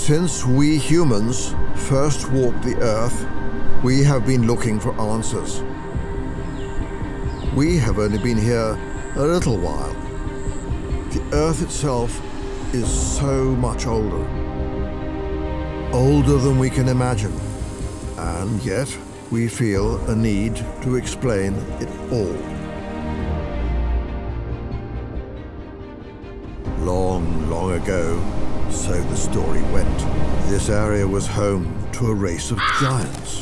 Since we humans first walked the Earth, we have been looking for answers. We have only been here a little while. The Earth itself is so much older. Older than we can imagine. And yet, we feel a need to explain it all. Long, long ago, so the story went, this area was home to a race of giants.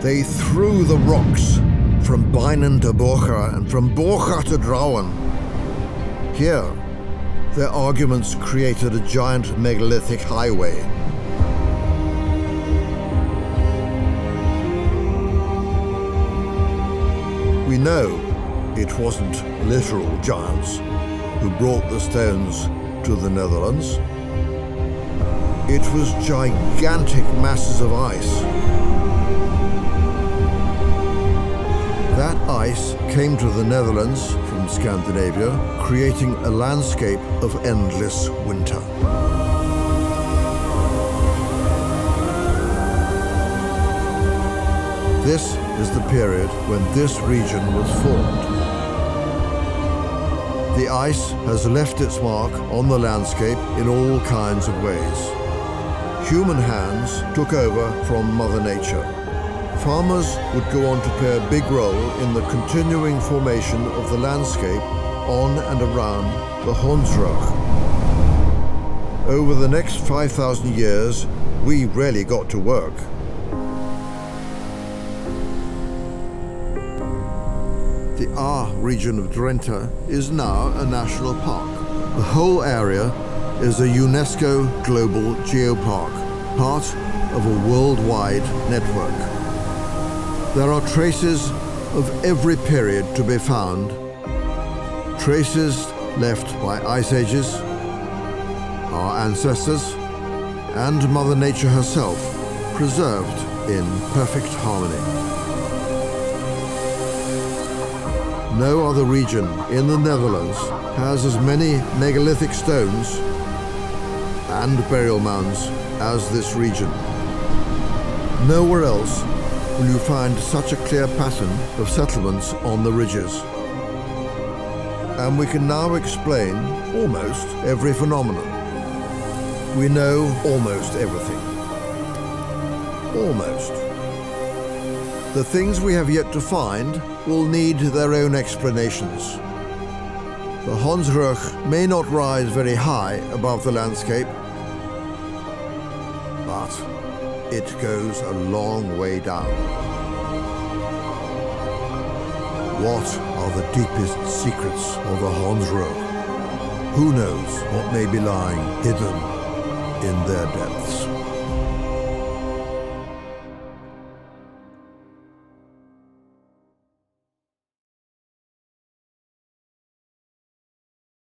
They threw the rocks from Beinen to Borcha and from Borcha to Drauwen. Here, their arguments created a giant megalithic highway. We know it wasn't literal giants who brought the stones to the Netherlands. It was gigantic masses of ice. That ice came to the Netherlands from Scandinavia, creating a landscape of endless winter. This is the period when this region was formed. The ice has left its mark on the landscape in all kinds of ways. Human hands took over from Mother Nature. Farmers would go on to play a big role in the continuing formation of the landscape on and around the Hondsrug. Over the next 5,000 years, we really got to work. The Aar region of Drenthe is now a national park. The whole area is a UNESCO Global Geopark, part of a worldwide network. There are traces of every period to be found. Traces left by ice ages, our ancestors, and Mother Nature herself, preserved in perfect harmony. No other region in the Netherlands has as many megalithic stones and burial mounds as this region. Nowhere else will you find such a clear pattern of settlements on the ridges. And we can now explain almost every phenomenon. We know almost everything. Almost. The things we have yet to find will need their own explanations. The Hondsrug may not rise very high above the landscape, but it goes a long way down. What are the deepest secrets of the Hondsrug? Who knows what may be lying hidden in their depths?